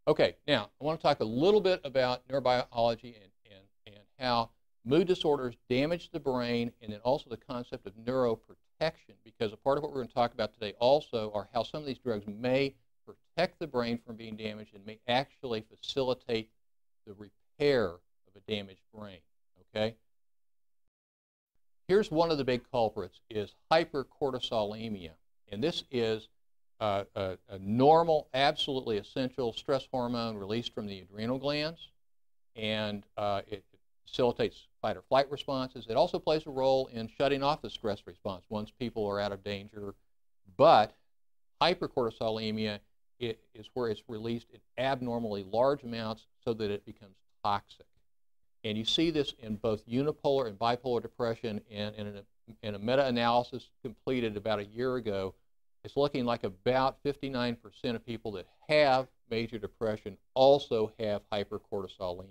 Okay, now I want to talk a little bit about neurobiology and how mood disorders damage the brain, and then also the concept of neuroprotection, because a part of what we're going to talk about today also are how some of these drugs may protect the brain from being damaged and may actually facilitate the repair of a damaged brain. Okay? Here's one of the big culprits is hypercortisolemia, and this is a normal, absolutely essential stress hormone released from the adrenal glands, and it facilitates fight or flight responses. It also plays a role in shutting off the stress response once people are out of danger. But hypercortisolemia is where it's released in abnormally large amounts so that it becomes toxic. And you see this in both unipolar and bipolar depression, and in a meta-analysis completed about a year ago, it's looking like about 59% of people that have major depression also have hypercortisolemia.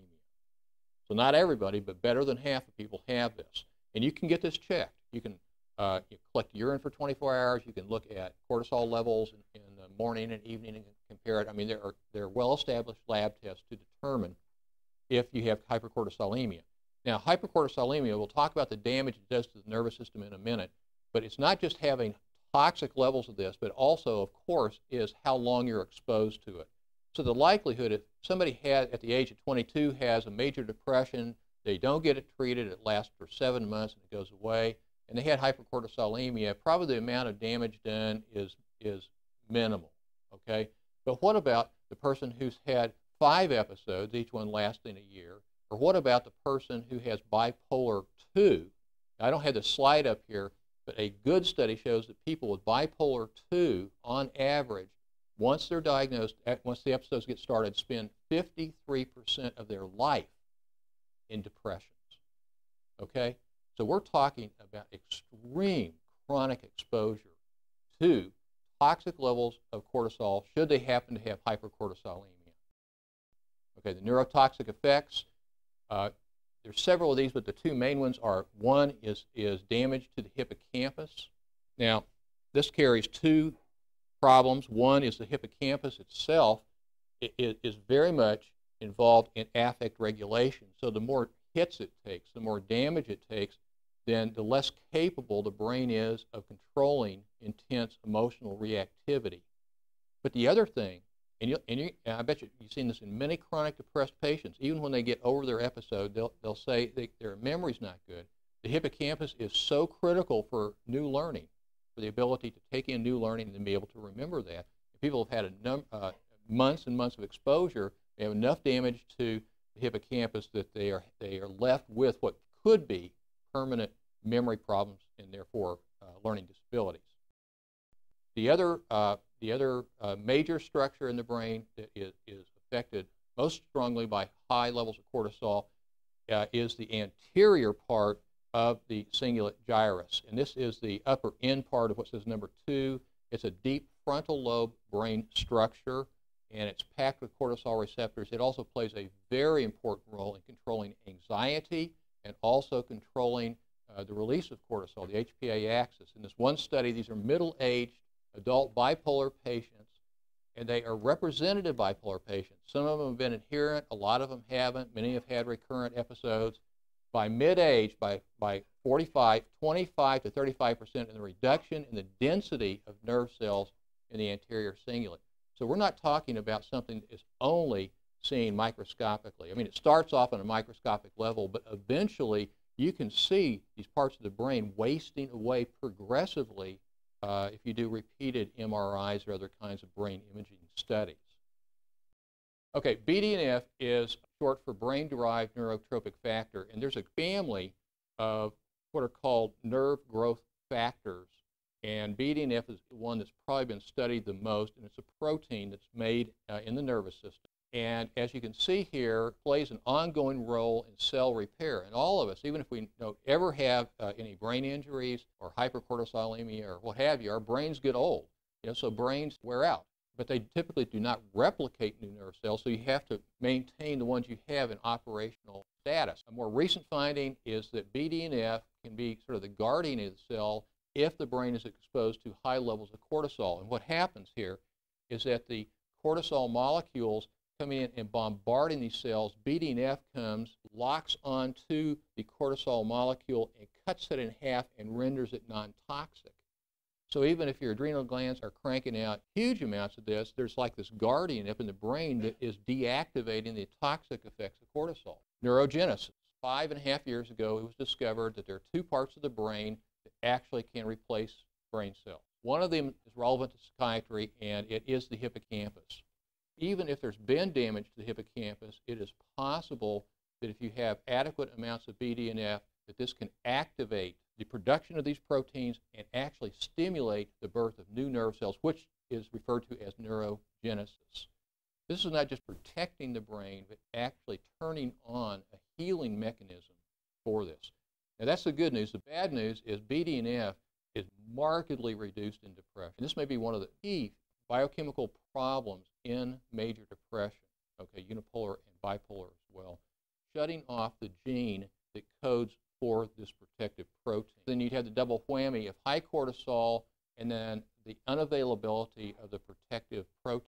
So not everybody, but better than half of people have this. And you can get this checked. You can you collect urine for 24 hours. You can look at cortisol levels in the morning and evening and compare it. I mean, there are well-established lab tests to determine if you have hypercortisolemia. Now, hypercortisolemia, we'll talk about the damage it does to the nervous system in a minute, but it's not just having toxic levels of this, but also, of course, is how long you're exposed to it. So the likelihood if somebody at the age of 22 has a major depression, they don't get it treated, it lasts for 7 months and it goes away, and they had hypercortisolemia, probably the amount of damage done is minimal, okay? But what about the person who's had 5 episodes, each one lasting a year, or what about the person who has bipolar 2? Now, I don't have the slide up here, but a good study shows that people with bipolar 2, on average, once they're diagnosed, once the episodes get started, spend 53% of their life in depressions. Okay? So we're talking about extreme chronic exposure to toxic levels of cortisol should they happen to have hypercortisolemia. Okay, the neurotoxic effects, there's several of these, but the two main ones are, one is damage to the hippocampus. Now, this carries two problems. One is the hippocampus itself is very much involved in affect regulation. So the more hits it takes, the more damage it takes, then the less capable the brain is of controlling intense emotional reactivity. But the other thing, and I bet you've seen this in many chronic depressed patients, even when they get over their episode, they'll say their memory's not good. The hippocampus is so critical for new learning, for the ability to take in new learning and be able to remember that. If people have had months and months of exposure, they have enough damage to the hippocampus that they are left with what could be permanent memory problems and therefore learning disabilities. The other major structure in the brain that is affected most strongly by high levels of cortisol is the anterior part of the cingulate gyrus. And this is the upper end part of what says number 2. It's a deep frontal lobe brain structure, and it's packed with cortisol receptors. It also plays a very important role in controlling anxiety and also controlling the release of cortisol, the HPA axis. In this one study, these are middle-aged adult bipolar patients, and they are representative bipolar patients. Some of them have been adherent, a lot of them haven't, many have had recurrent episodes. By mid-age, by 45, 25 to 35% in the reduction in the density of nerve cells in the anterior cingulate. So we're not talking about something that is only seen microscopically. I mean, it starts off on a microscopic level, but eventually you can see these parts of the brain wasting away progressively if you do repeated MRIs or other kinds of brain imaging studies. Okay, BDNF is short for brain-derived neurotrophic factor, and there's a family of what are called nerve growth factors, and BDNF is the one that's probably been studied the most, and it's a protein that's made in the nervous system. And as you can see here, plays an ongoing role in cell repair. And all of us, even if we don't ever have any brain injuries or hypercortisolemia or what have you, our brains get old. So brains wear out. But they typically do not replicate new nerve cells, so you have to maintain the ones you have in operational status. A more recent finding is that BDNF can be sort of the guardian of the cell if the brain is exposed to high levels of cortisol. And what happens here is that the cortisol molecules coming in and bombarding these cells, BDNF comes, locks onto the cortisol molecule, and cuts it in half and renders it non-toxic. So even if your adrenal glands are cranking out huge amounts of this, there's like this guardian up in the brain that is deactivating the toxic effects of cortisol. Neurogenesis. 5.5 years ago, it was discovered that there are two parts of the brain that actually can replace brain cells. One of them is relevant to psychiatry, and it is the hippocampus. Even if there's been damage to the hippocampus, it is possible that if you have adequate amounts of BDNF, that this can activate the production of these proteins and actually stimulate the birth of new nerve cells, which is referred to as neurogenesis. This is not just protecting the brain, but actually turning on a healing mechanism for this. Now, that's the good news. The bad news is BDNF is markedly reduced in depression. This may be one of the key biochemical problems in major depression, okay, unipolar and bipolar as well, shutting off the gene that codes for this protective protein. Then you'd have the double whammy of high cortisol and then the unavailability of the protective protein.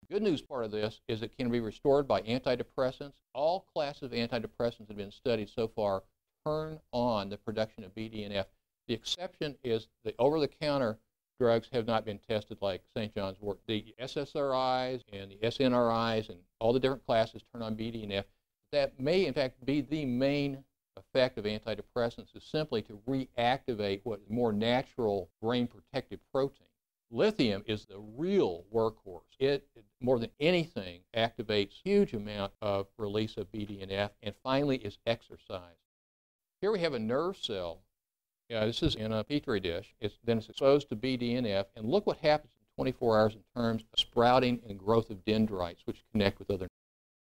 The good news part of this is it can be restored by antidepressants. All classes of antidepressants that have been studied so far turn on the production of BDNF. The exception is the over-the-counter drugs have not been tested like St. John's wort. The SSRIs and the SNRIs and all the different classes turn on BDNF. That may, in fact, be the main effect of antidepressants, is simply to reactivate what is more natural brain protective protein. Lithium is the real workhorse. It, more than anything, activates huge amount of release of BDNF, and finally is exercise. Here we have a nerve cell. This is in a petri dish. Then it's exposed to BDNF, and look what happens in 24 hours in terms of sprouting and growth of dendrites, which connect with other